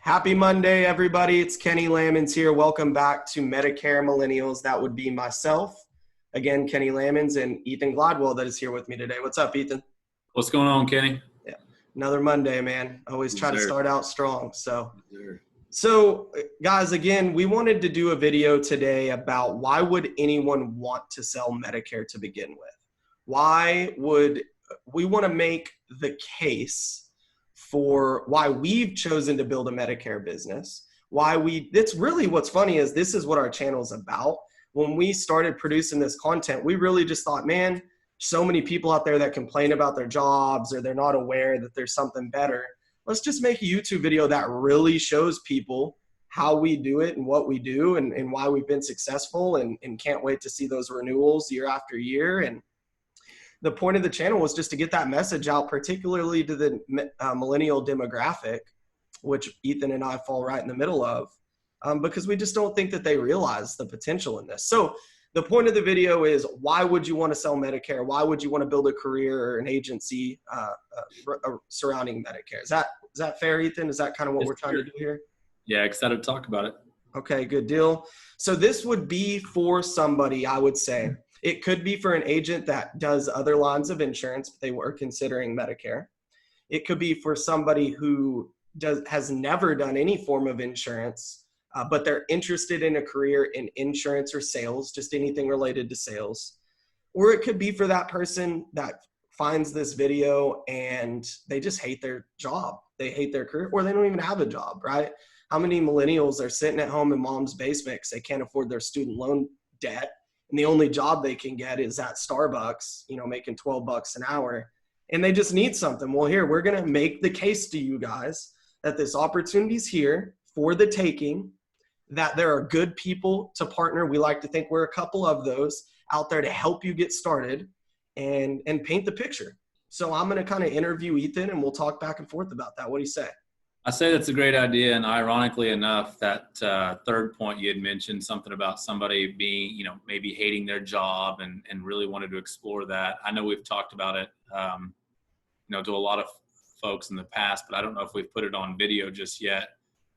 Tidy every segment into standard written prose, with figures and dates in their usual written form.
Happy Monday, everybody. It's Kenny Lammons here. Welcome back to Medicare Millennials. That would be myself. Again, Kenny Lammons and Ethan Gladwell that is here with me today. What's up, Ethan? What's going on, Kenny? Yeah, another Monday, man. Always try to start out strong. So, guys, again, we wanted to do a video today about why would anyone want to sell Medicare to begin with? Why would we want to make the case for why we've chosen to build a Medicare business? That's really what's funny is this is what our channel is about. When we started producing this content, we really just thought, man, so many people out there that complain about their jobs or they're not aware that there's something better. Let's just make a YouTube video that really shows people how we do it and what we do and why we've been successful and can't wait to see those renewals year after year. And the point of the channel was just to get that message out, particularly to the millennial demographic, which Ethan and I fall right in the middle of, because we just don't think that they realize the potential in this. So the point of the video is, why would you want to sell Medicare? Why would you want to build a career or an agency surrounding Medicare? Is that fair, Ethan? Is that kind of what we're trying to do here? Yeah, excited to talk about it. Okay, good deal. So this would be for somebody, I would say. It could be for an agent that does other lines of insurance, but they were considering Medicare. It could be for somebody who has never done any form of insurance, but they're interested in a career in insurance or sales, just anything related to sales. Or it could be for that person that finds this video and they just hate their job. They hate their career, or they don't even have a job, right? How many millennials are sitting at home in mom's basement because they can't afford their student loan debt? And the only job they can get is at Starbucks, making $12 an hour. And they just need something. Well, here, we're going to make the case to you guys that this opportunity is here for the taking, that there are good people to partner. We like to think we're a couple of those out there to help you get started and paint the picture. So I'm going to kind of interview Ethan and we'll talk back and forth about that. What do you say? I say that's a great idea. And ironically enough, that third point you had mentioned, something about somebody being, maybe hating their job and really wanted to explore that. I know we've talked about it, to a lot of folks in the past, but I don't know if we've put it on video just yet.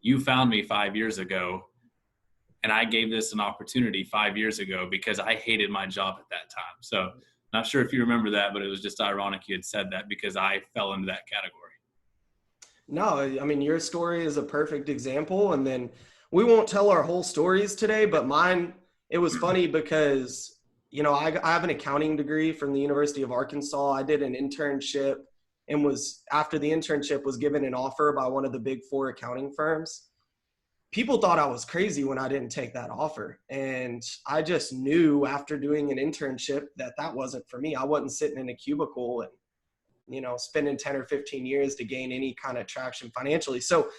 You found me 5 years ago, and I gave this an opportunity 5 years ago because I hated my job at that time. So not sure if you remember that, but it was just ironic you had said that because I fell into that category. No, I mean, your story is a perfect example. And then we won't tell our whole stories today, but mine, it was funny because, I have an accounting degree from the University of Arkansas. I did an internship and after the internship was given an offer by one of the big 4 accounting firms. People thought I was crazy when I didn't take that offer. And I just knew after doing an internship that wasn't for me. I wasn't sitting in a cubicle and, spending 10 or 15 years to gain any kind of traction financially. So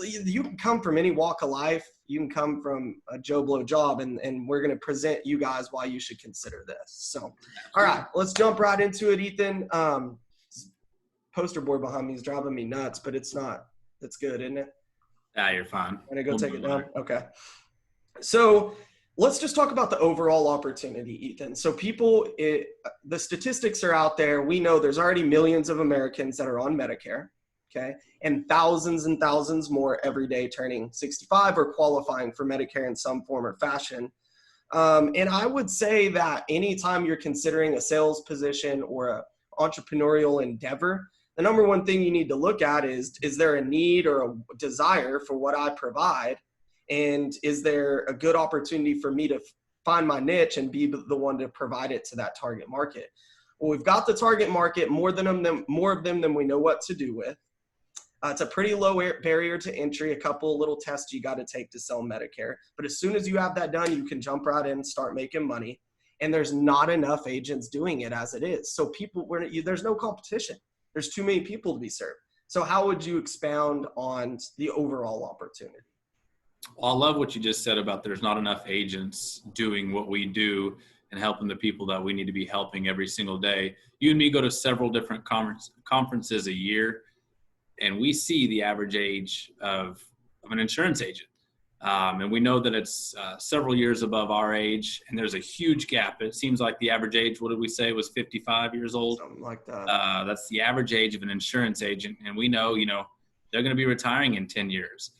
you can come from any walk of life. You can come from a Joe Blow job, and we're going to present you guys why you should consider this. So, all right, let's jump right into it, Ethan. Poster board behind me is driving me nuts, but it's not. That's good, isn't it? Yeah, you're fine. I'm going to go take it down. Okay. So let's just talk about the overall opportunity, Ethan. So the statistics are out there. We know there's already millions of Americans that are on Medicare, okay? And thousands more every day turning 65 or qualifying for Medicare in some form or fashion. And I would say that anytime you're considering a sales position or an entrepreneurial endeavor, the number one thing you need to look at is there a need or a desire for what I provide? And is there a good opportunity for me to find my niche and be the one to provide it to that target market? Well, we've got the target market, more of them than we know what to do with. It's a pretty low barrier to entry, a couple of little tests you got to take to sell Medicare. But as soon as you have that done, you can jump right in and start making money. And there's not enough agents doing it as it is. So there's no competition. There's too many people to be served. So how would you expound on the overall opportunity? Well, I love what you just said about there's not enough agents doing what we do and helping the people that we need to be helping every single day. You and me go to several different conferences a year, and we see the average age of an insurance agent. And we know that it's several years above our age, and there's a huge gap. It seems like the average age, what did we say, was 55 years old? Something like that. That's the average age of an insurance agent. And we know, they're going to be retiring in 10 years.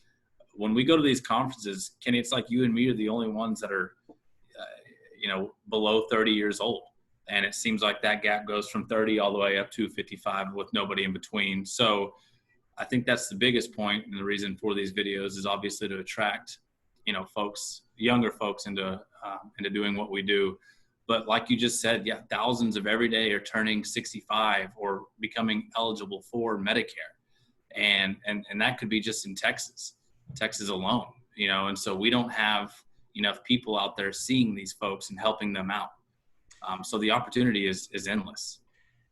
when we go to these conferences, Kenny, it's like you and me are the only ones that are, below 30 years old. And it seems like that gap goes from 30 all the way up to 55 with nobody in between. So I think that's the biggest point, and the reason for these videos is obviously to attract, folks, younger folks into doing what we do. But like you just said, yeah, thousands of every day are turning 65 or becoming eligible for Medicare. And that could be just in Texas alone, and so we don't have enough people out there seeing these folks and helping them out. So the opportunity is endless.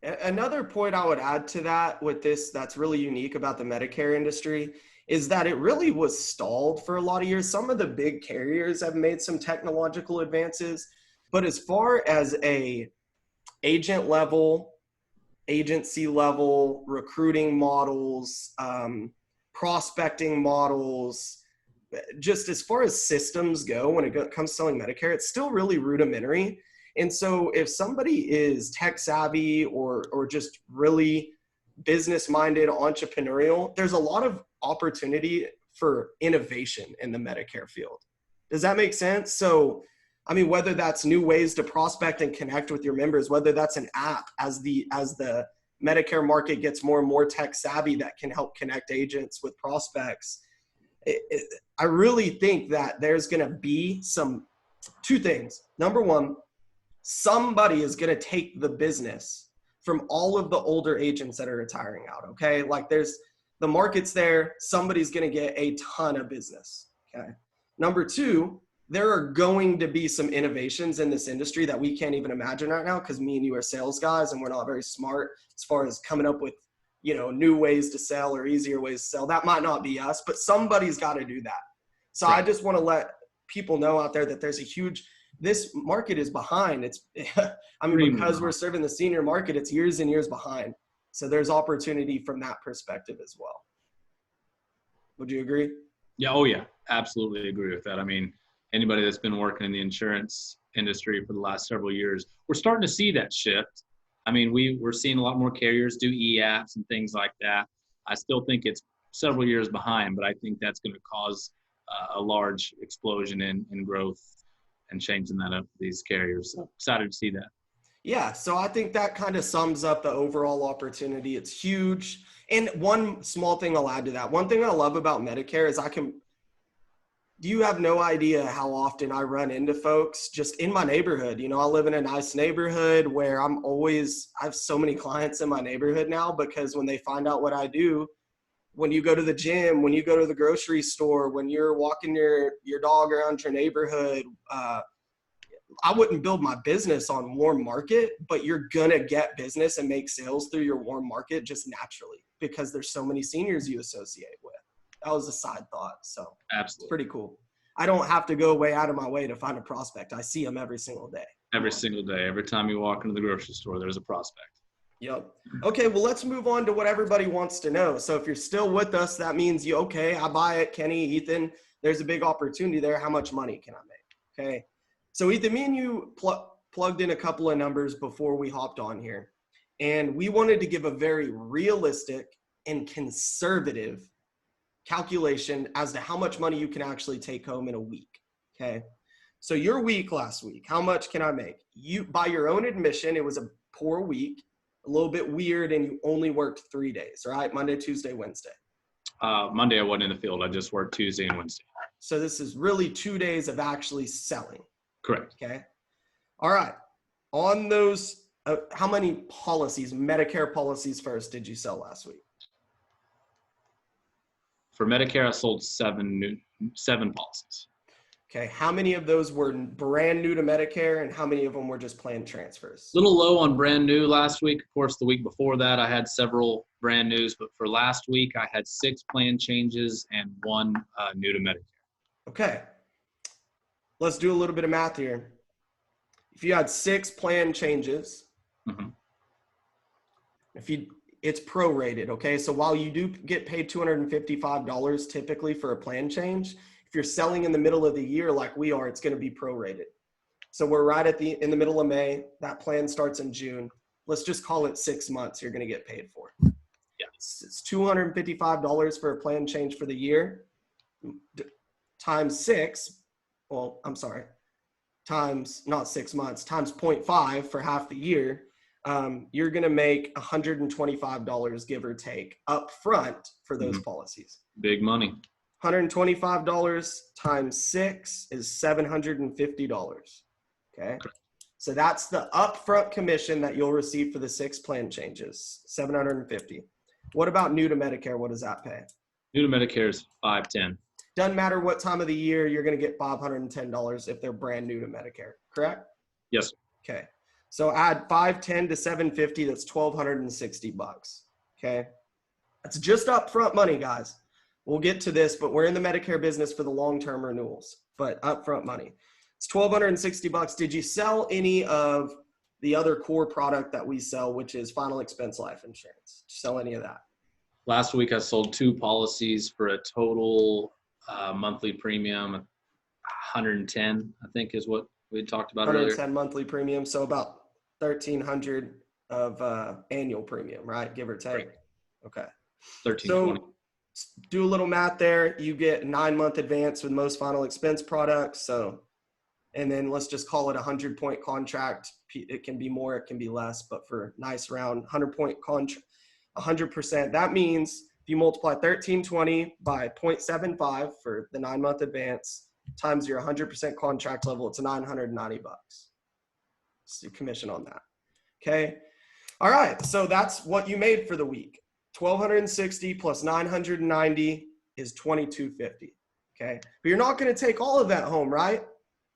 Another point I would add to that with this that's really unique about the Medicare industry is that it really was stalled for a lot of years. Some of the big carriers have made some technological advances, but as far as a agent level, agency level, recruiting models, prospecting models, just as far as systems go, when it comes to selling Medicare, it's still really rudimentary. And so if somebody is tech savvy or just really business minded, entrepreneurial, there's a lot of opportunity for innovation in the Medicare field. Does that make sense? So, I mean, whether that's new ways to prospect and connect with your members, whether that's an app as the Medicare market gets more and more tech savvy that can help connect agents with prospects. I really think that there's going to be two things. Number one, somebody is going to take the business from all of the older agents that are retiring out. Okay. Like the market's there. Somebody's going to get a ton of business. Okay. Number two, there are going to be some innovations in this industry that we can't even imagine right now, because me and you are sales guys and we're not very smart as far as coming up with, new ways to sell or easier ways to sell. That might not be us, but somebody's got to do that. So right. I just want to let people know out there that there's this market is behind. Because we're serving the senior market, it's years and years behind. So there's opportunity from that perspective as well. Would you agree? Yeah. Oh yeah. Absolutely agree with that. I mean, anybody that's been working in the insurance industry for the last several years, we're starting to see that shift. I mean, we're seeing a lot more carriers do e-apps and things like that. I still think it's several years behind, but I think that's going to cause a large explosion in growth and changing that up for these carriers. So excited to see that. Yeah. So I think that kind of sums up the overall opportunity. It's huge. And one small thing I'll add to that. One thing I love about Medicare is you have no idea how often I run into folks just in my neighborhood. I live in a nice neighborhood where I have so many clients in my neighborhood now, because when they find out what I do, when you go to the gym, when you go to the grocery store, when you're walking your dog around your neighborhood, I wouldn't build my business on warm market, but you're going to get business and make sales through your warm market just naturally, because there's so many seniors you associate with. That was a side thought. So absolutely, it's pretty cool. I don't have to go way out of my way to find a prospect. I see them every single day. Every single day. Every time you walk into the grocery store, there's a prospect. Yep. Okay. Well, let's move on to what everybody wants to know. So if you're still with us, that means I buy it. Kenny, Ethan, there's a big opportunity there. How much money can I make? Okay. So Ethan, me and you plugged in a couple of numbers before we hopped on here, and we wanted to give a very realistic and conservative calculation as to how much money you can actually take home in a week. Okay. So your week last week, how much can I make? You, by your own admission, it was a poor week, a little bit weird, and you only worked 3 days, right? Monday, Tuesday, Wednesday. Monday I wasn't in the field. I just worked Tuesday and Wednesday. So this is really 2 days of actually selling. Correct. Okay. All right. On those, how many policies, Medicare policies first, did you sell last week? For Medicare, I sold seven policies. Okay. How many of those were brand new to Medicare, and how many of them were just plan transfers? A little low on brand new last week. Of course, the week before that, I had several brand news, but for last week, I had 6 plan changes and 1 new to Medicare. Okay. Let's do a little bit of math here. If you had 6 plan changes, mm-hmm. It's prorated, okay? So while you do get paid $255 typically for a plan change, if you're selling in the middle of the year like we are, it's going to be prorated. So we're right in the middle of May. That plan starts in June. Let's just call it 6 months you're going to get paid for. Yeah. It's $255 for a plan change for the year. times 6, well, I'm sorry, times, not 6 months, times 0.5 for half the year, you're going to make $125, give or take, up front for those policies. Big money. $125 times 6 is $750. Okay. So that's the upfront commission that you'll receive for the 6 plan changes, $750. What about new to Medicare? What does that pay? New to Medicare is $510. Doesn't matter what time of the year, you're going to get $510 if they're brand new to Medicare, correct? Yes. Okay. So add 510 to 750, that's $1,260. Okay. That's just upfront money, guys. We'll get to this, but we're in the Medicare business for the long-term renewals, but upfront money. It's $1,260. Did you sell any of the other core product that we sell, which is final expense life insurance? Did you sell any of that? Last week I sold 2 policies for a total monthly premium of 110, I think is what we talked about earlier. 110 monthly premium, so about 1,300 of annual premium, right? Give or take. Right. Okay. 1320. So do a little math there. You get 9-month advance with most final expense products. So, and then let's just call it a 100-point contract. It can be more, it can be less, but for nice round 100-point contract, 100%. That means if you multiply 1320 by 0.75 for the 9-month advance times your 100% contract level, it's $990. It's your commission on that. Okay. All right. So that's what you made for the week. 1,260 plus 990 is 2,250. Okay. But you're not going to take all of that home, right?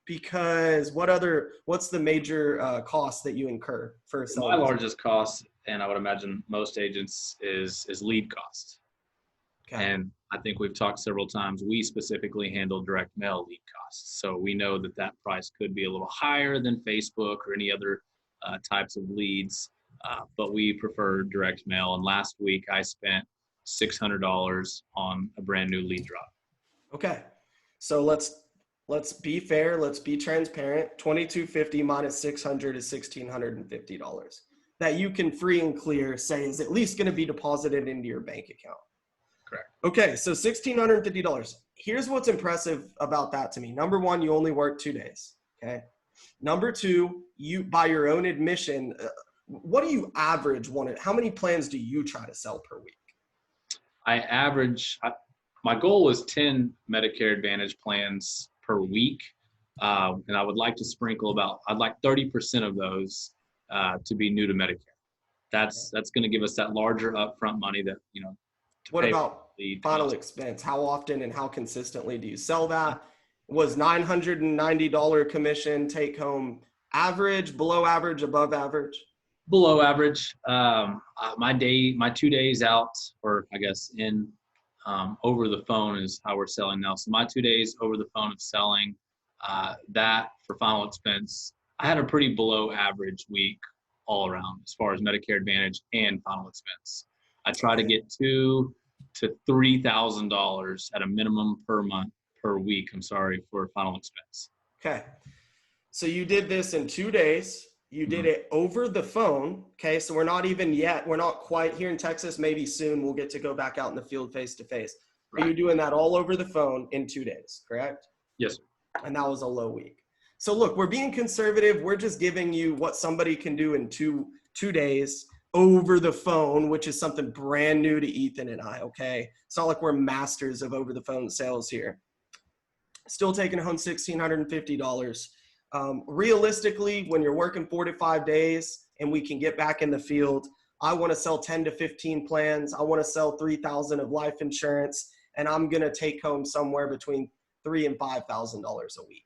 Because what's the major cost that you incur for selling? My largest cost, and I would imagine most agents, is lead cost. Okay. And I think we've talked several times, we specifically handle direct mail lead costs. So we know that that price could be a little higher than Facebook or any other types of leads, but we prefer direct mail. And last week I spent $600 on a brand new lead drop. Okay. So let's be fair. Let's be transparent. 2,250 minus 600 is $1,650 that you can free and clear say is at least going to be deposited into your bank account. Correct. Okay. So $1,650. Here's what's impressive about that to me. Number one, you only work 2 days. Okay. Number two, you, by your own admission, what do you average how many plans do you try to sell per week? My goal was 10 Medicare Advantage plans per week. And I would like to sprinkle I'd like 30% of those to be new to Medicare. That's going to give us that larger upfront money that, what about final expense? How often and how consistently do you sell that? Was $990 commission take home average, below average, above average? Below average. My 2 days out, or I guess in over the phone is how we're selling now. So my 2 days over the phone of selling that for final expense, I had a pretty below average week all around as far as Medicare Advantage and final expense. I try to get $2,000 to $3,000 at a minimum per week, for final expense. Okay. So you did this in 2 days. You did it over the phone. Okay. So we're not quite here in Texas. Maybe soon we'll get to go back out in the field face to face. But you're doing that all over the phone in 2 days, correct? Yes. And that was a low week. So look, we're being conservative. We're just giving you what somebody can do in two days over the phone, which is something brand new to Ethan and I. Okay. It's not like we're masters of over the phone sales here. Still taking home $1,650. Realistically, when you're working 4 to 5 days and we can get back in the field, I want to sell 10 to 15 plans. I want to sell 3,000 of life insurance, and I'm going to take home somewhere between $3,000 and $5,000 a week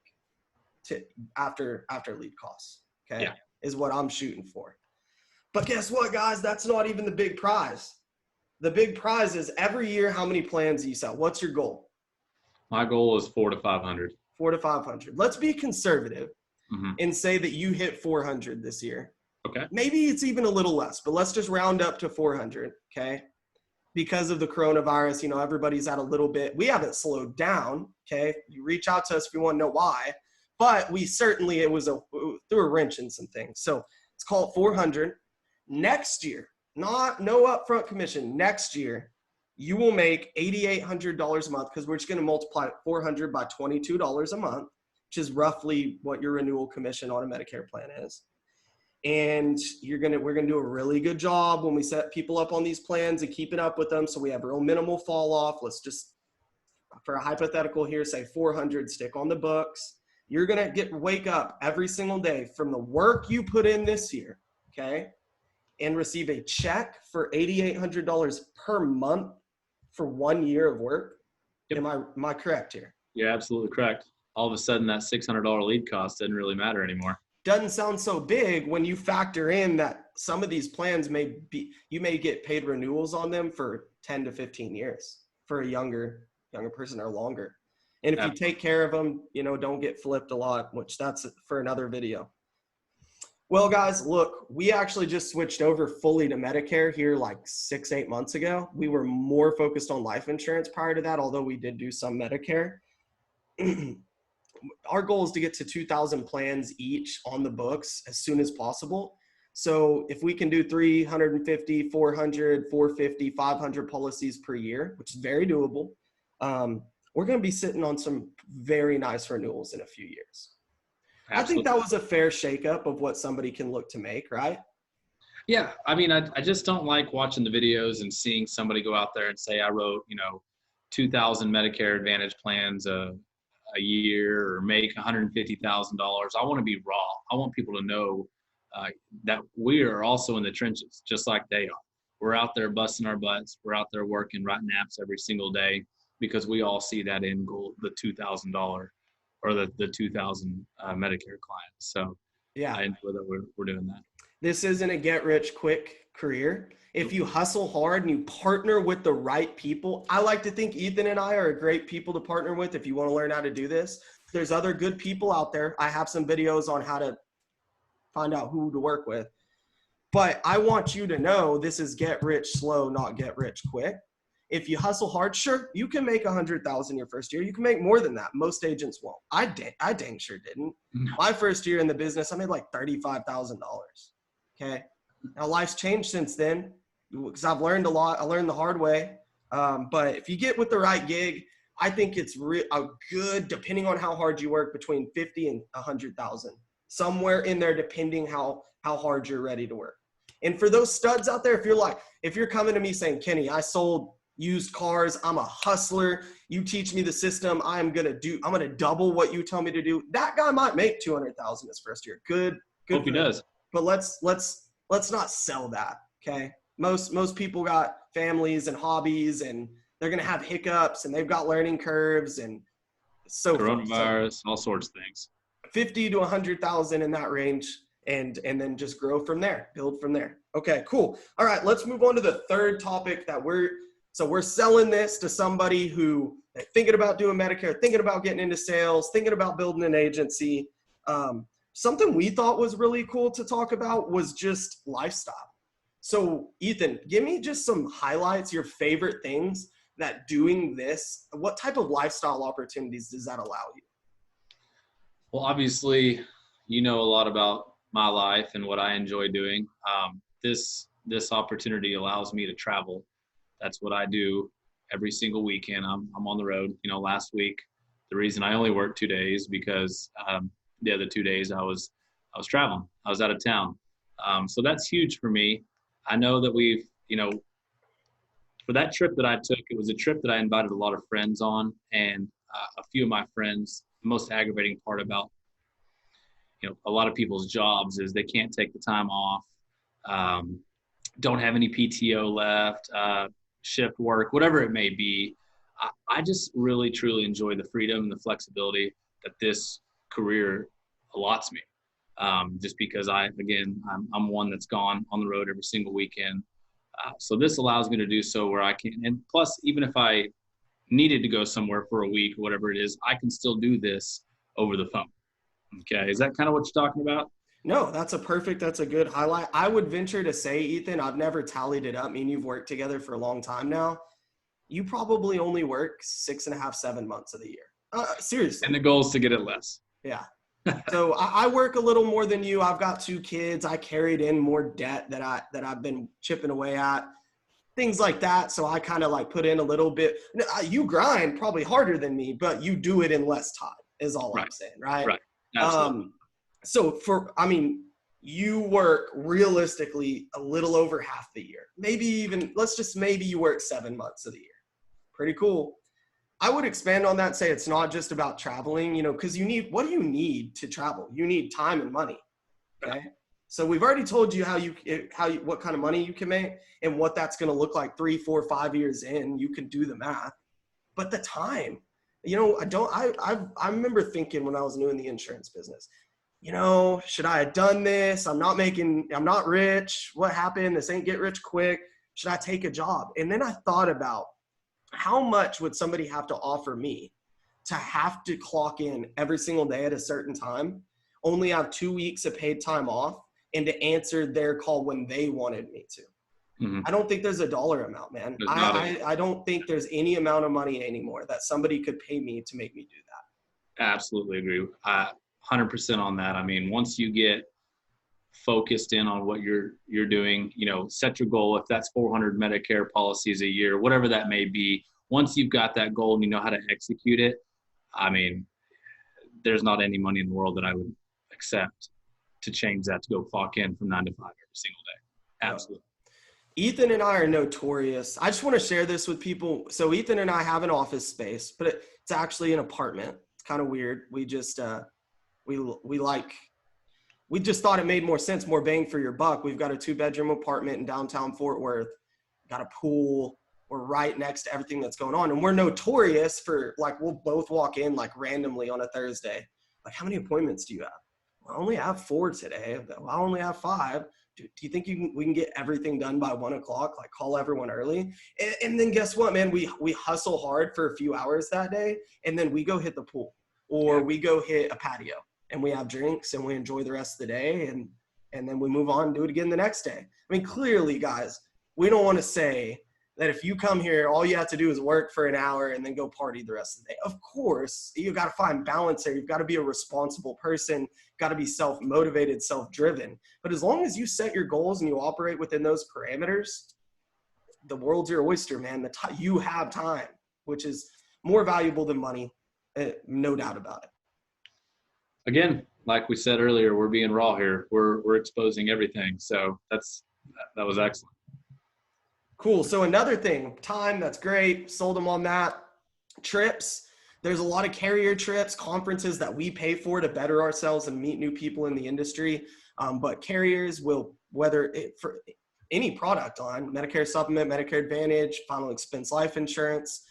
after lead costs. Okay. Yeah. Is what I'm shooting for. But guess what, guys? That's not even the big prize. The big prize is every year, how many plans do you sell? What's your goal? My goal is 400 to 500. 400 to 500. Let's be conservative and say that you hit 400 this year. Okay. Maybe it's even a little less, but let's just round up to 400. Okay. Because of the coronavirus, everybody's at a little bit. We haven't slowed down. Okay. You reach out to us if you want to know why, but we certainly, it threw a wrench in some things. So let's call it 400. Next year, no upfront commission. Next year, you will make $8,800 a month, because we're just going to multiply 400 by $22 a month, which is roughly what your renewal commission on a Medicare plan is. And we're going to do a really good job when we set people up on these plans and keeping up with them. So we have real minimal fall off. Let's just, for a hypothetical here, say 400, stick on the books. You're going to wake up every single day from the work you put in this year, okay, and receive a check for $8,800 per month for 1 year of work. Yep. Am I correct here? You're absolutely correct. All of a sudden, that $600 lead cost doesn't really matter anymore. Doesn't sound so big when you factor in that some of these plans you may get paid renewals on them for 10 to 15 years for a younger person or longer. And if you take care of them, don't get flipped a lot, which that's for another video. Well, guys, look, we actually just switched over fully to Medicare here like 6-8 months ago. We were more focused on life insurance prior to that, although we did do some Medicare. Our goal is to get to 2,000 plans each on the books as soon as possible. So if we can do 350, 400, 450, 500 policies per year, which is very doable, we're going to be sitting on some very nice renewals in a few years. Absolutely. I think that was a fair shakeup of what somebody can look to make, right? Yeah. I mean, I just don't like watching the videos and seeing somebody go out there and say, I wrote, 2,000 Medicare Advantage plans a year or make $150,000. I want to be raw. I want people to know that we are also in the trenches, just like they are. We're out there busting our butts. We're out there working, writing apps every single day, because we all see that end goal, the $2,000 or the 2,000 Medicare clients. So yeah, I enjoy that we're doing that. This isn't a get rich quick career. If you hustle hard and you partner with the right people, I like to think Ethan and I are great people to partner with if you want to learn how to do this. There's other good people out there. I have some videos on how to find out who to work with. But I want you to know this is get rich slow, not get rich quick. If you hustle hard, sure, you can make $100,000 your first year. You can make more than that. Most agents won't. I dang sure didn't. My first year in the business, I made like $35,000. Okay. Now life's changed since then, because I've learned a lot. I learned the hard way. But if you get with the right gig, I think it's a good, depending on how hard you work, between 50 and 100,000, somewhere in there, depending how hard you're ready to work. And for those studs out there, if you're coming to me saying, Kenny, I sold used cars, I'm a hustler, you teach me the system, I'm going to double what you tell me to do. That guy might make 200,000 his first year. Good. Hope he does. But let's not sell that. Okay. Most people got families and hobbies, and they're going to have hiccups, and they've got learning curves and so coronavirus, all sorts of things. 50 to 100,000 in that range, and then just grow from there, build from there. Okay, cool. All right, let's move on to the third topic that we're selling this to somebody who thinking about doing Medicare, thinking about getting into sales, thinking about building an agency. Something we thought was really cool to talk about was just lifestyle. So Ethan, give me just some highlights, your favorite things that doing this, what type of lifestyle opportunities does that allow you? Well, obviously, you know a lot about my life and what I enjoy doing. This opportunity allows me to travel. That's what I do every single weekend. I'm on the road. Last week, the reason I only worked 2 days because the other 2 days I was traveling. I was out of town. So that's huge for me. I know that we've, for that trip that I took, it was a trip that I invited a lot of friends on, and a few of my friends, the most aggravating part about, a lot of people's jobs is they can't take the time off, don't have any PTO left, shift work, whatever it may be. I just really, truly enjoy the freedom and the flexibility that this career allots me. Just because I'm one that's gone on the road every single weekend. So this allows me to do so where I can, and plus, even if I needed to go somewhere for a week, whatever it is, I can still do this over the phone. Okay. Is that kind of what you're talking about? No, that's a good highlight. I would venture to say, Ethan, I've never tallied it up. I mean, you've worked together for a long time now. You probably only work 6.5, 7 months of the year. Seriously. And the goal is to get it less. Yeah. So I work a little more than you. I've got 2 kids. I carried in more debt that I've been chipping away at. things like that. So I kind of like put in a little bit. You grind probably harder than me, but you do it in less time is all I'm saying, right? Right. Absolutely. So you work realistically a little over half the year, maybe even, maybe you work 7 months of the year. Pretty cool. I would expand on that and say it's not just about traveling, because what do you need to travel? You need time and money. Okay. So we've already told you what kind of money you can make and what that's going to look like 3, 4, 5 years in. You can do the math, but the time, I remember thinking when I was new in the insurance business, should I have done this? I'm not rich. What happened? This ain't get rich quick. Should I take a job? And then I thought about how much would somebody have to offer me to have to clock in every single day at a certain time, only have 2 weeks of paid time off, and to answer their call when they wanted me to. Mm-hmm. I don't think there's a dollar amount, man. I don't think there's any amount of money anymore that somebody could pay me to make me do that. Absolutely agree. 100% on that. I mean, once you get focused in on what you're doing, set your goal. If that's 400 Medicare policies a year, whatever that may be, once you've got that goal and you know how to execute it, I mean, there's not any money in the world that I would accept to change that to go clock in from 9 to 5 every single day. Absolutely. Ethan and I are notorious. I just want to share this with people. So Ethan and I have an office space, but it's actually an apartment. It's kind of weird. We just, we just thought it made more sense, more bang for your buck. We've got a 2-bedroom apartment in downtown Fort Worth, got a pool. We're right next to everything that's going on. And we're notorious for we'll both walk in randomly on a Thursday. How many appointments do you have? Well, I only have 4 today. Well, I only have 5. Do you think we can get everything done by 1 o'clock? Call everyone early. And then guess what, man? We hustle hard for a few hours that day. And then we go hit the pool or we go hit a patio and we have drinks and we enjoy the rest of the day. And then we move on and do it again the next day. I mean, clearly, guys, we don't want to say that if you come here, all you have to do is work for an hour and then go party the rest of the day. Of course, you got to find balance there. You've got to be a responsible person, got to be self-motivated, self-driven. But as long as you set your goals and you operate within those parameters, the world's your oyster, man. You have time, which is more valuable than money, no doubt about it. Again, like we said earlier, we're being raw here. We're exposing everything. So that was excellent. Cool. So another thing, time, that's great. Sold them on that. Trips. There's a lot of carrier trips, conferences that we pay for to better ourselves and meet new people in the industry. But carriers will, for any product line, Medicare Supplement, Medicare Advantage, final expense life insurance,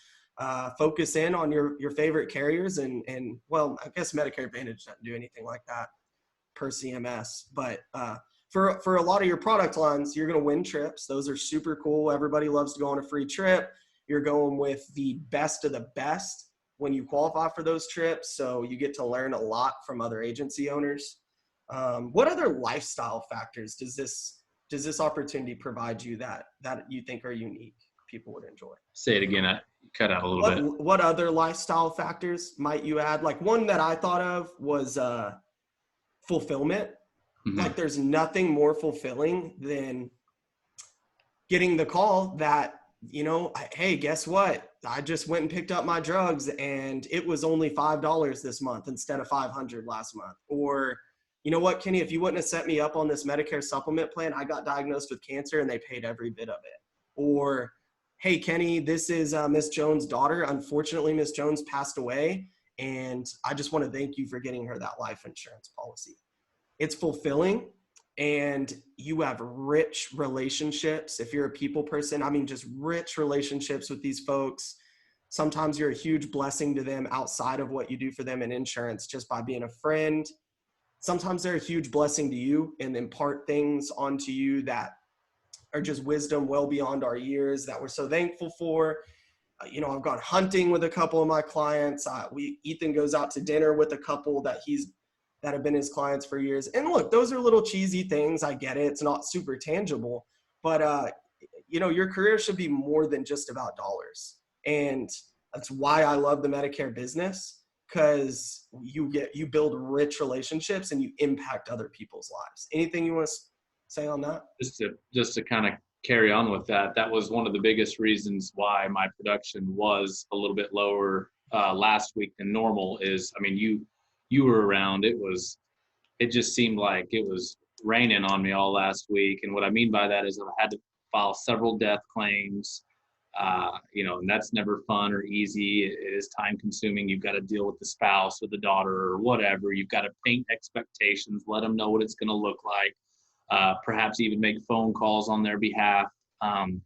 focus in on your favorite carriers. And well, I guess Medicare Advantage doesn't do anything like that per CMS, but for a lot of your product lines, you're going to win trips. Those are super cool. Everybody loves to go on a free trip. You're going with the best of the best when you qualify for those trips. So you get to learn a lot from other agency owners. What other lifestyle factors does this opportunity provide you that you think are unique, people would enjoy? Say it again. I cut out a little bit. What other lifestyle factors might you add? One that I thought of was fulfillment. Mm-hmm. There's nothing more fulfilling than getting the call that, hey, guess what? I just went and picked up my drugs and it was only $5 this month instead of $500 last month. Or, you know what, Kenny, if you wouldn't have set me up on this Medicare supplement plan, I got diagnosed with cancer and they paid every bit of it. Or, hey, Kenny, this is Miss Jones' daughter. Unfortunately, Miss Jones passed away and I just want to thank you for getting her that life insurance policy. It's fulfilling and you have rich relationships. If you're a people person, I mean, just rich relationships with these folks. Sometimes you're a huge blessing to them outside of what you do for them in insurance, just by being a friend. Sometimes they're a huge blessing to you and impart things onto you that are just wisdom well beyond our years that we're so thankful for. I've gone hunting with a couple of my clients. Ethan goes out to dinner with a couple that have been his clients for years. And look, those are little cheesy things. I get it. It's not super tangible, but your career should be more than just about dollars. And that's why I love the Medicare business, because you build rich relationships and you impact other people's lives. Anything you want to say on that? Just to kind of carry on with that, that was one of the biggest reasons why my production was a little bit lower last week than normal. Is, I mean, you were around. It just seemed like it was raining on me all last week. And what I mean by that is I had to file several death claims. And that's never fun or easy. It is time consuming. You've got to deal with the spouse or the daughter or whatever. You've got to paint expectations, let them know what it's going to look like, perhaps even make phone calls on their behalf. And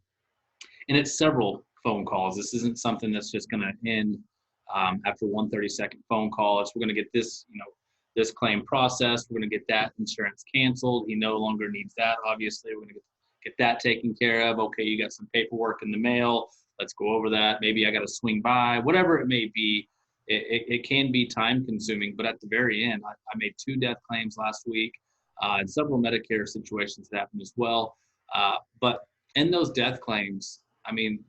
it's several phone calls. This isn't something that's just going to end after one 30-second phone call. We're going to get this, this claim processed. We're going to get that insurance canceled. He no longer needs that. Obviously, we're going to get that taken care of. Okay, you got some paperwork in the mail. Let's go over that. Maybe I got to swing by, whatever it may be. It can be time consuming, but at the very end, I made 2 death claims last week, and several Medicare situations that happened as well. But in those death claims, I mean,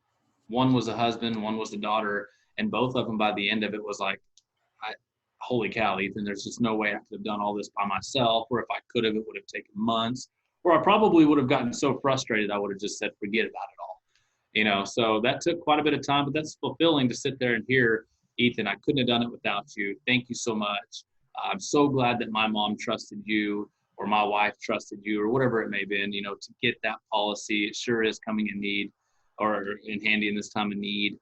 one was a husband, one was a daughter, and both of them by the end of it was like, holy cow, Ethan, there's just no way I could have done all this by myself, or if I could have, it would have taken months, or I probably would have gotten so frustrated I would have just said, forget about it all. So that took quite a bit of time, but that's fulfilling to sit there and hear, Ethan, I couldn't have done it without you. Thank you so much. I'm so glad that my mom trusted you, or my wife trusted you, or whatever it may have been, to get that policy. It sure is coming in need, or in handy in this time of need.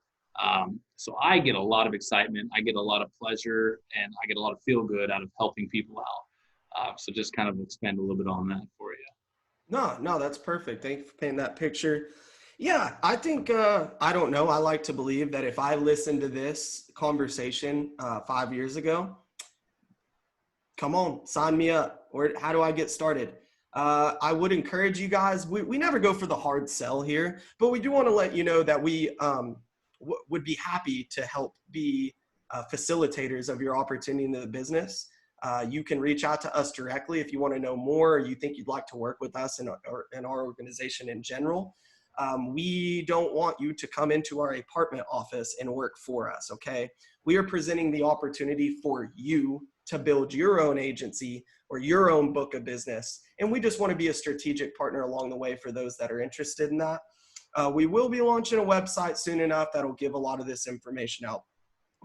So I get a lot of excitement, I get a lot of pleasure, and I get a lot of feel good out of helping people out. So just kind of expand a little bit on that for you. No, that's perfect. Thank you for painting that picture. Yeah, I think, I don't know. I like to believe that if I listened to this conversation 5 years ago, come on, sign me up. Or how do I get started? I would encourage you guys. We never go for the hard sell here, but we do want to let you know that we would be happy to help be facilitators of your opportunity in the business. You can reach out to us directly if you want to know more, or you think you'd like to work with us in our organization in general. We don't want you to come into our apartment office and work for us, okay? We are presenting the opportunity for you to build your own agency or your own book of business. And we just want to be a strategic partner along the way for those that are interested in that. We will be launching a website soon enough that'll give a lot of this information out.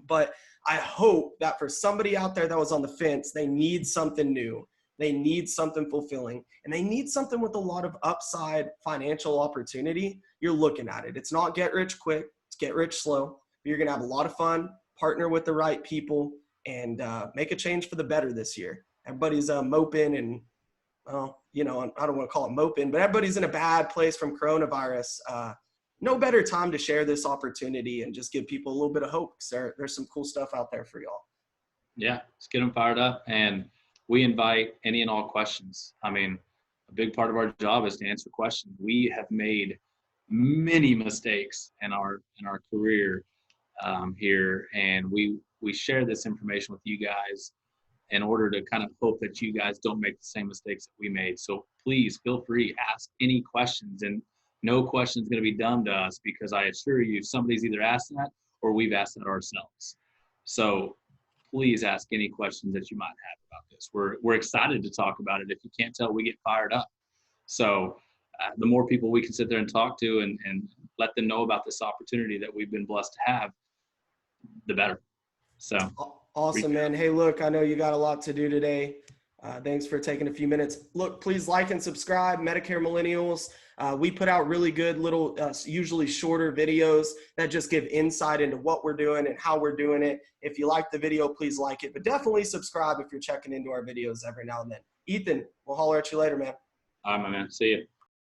But I hope that for somebody out there that was on the fence, they need something new. They need something fulfilling, and they need something with a lot of upside financial opportunity. You're looking at it. It's not get rich quick. It's get rich slow. You're going to have a lot of fun, partner with the right people, and make a change for the better this year. Everybody's moping and, well, I don't want to call it moping, but everybody's in a bad place from coronavirus. No better time to share this opportunity and just give people a little bit of hope, because there's some cool stuff out there for y'all. Yeah, let's get them fired up. And we invite any and all questions. I mean, a big part of our job is to answer questions. We have made many mistakes in our career here, and we share this information with you guys in order to kind of hope that you guys don't make the same mistakes that we made. So please feel free, ask any questions, and no question is going to be dumb to us, because I assure you somebody's either asked that or we've asked that ourselves. So please ask any questions that you might have about this. We're excited to talk about it. If you can't tell, we get fired up. So the more people we can sit there and talk to and let them know about this opportunity that we've been blessed to have, the better. So awesome, man. Hey, look, I know you got a lot to do today. Thanks for taking a few minutes. Look, please like and subscribe, Medicare Millennials. We put out really good little, usually shorter videos that just give insight into what we're doing and how we're doing it. If you like the video, please like it, but definitely subscribe if you're checking into our videos every now and then. Ethan, we'll holler at you later, man. All right, my man. See you.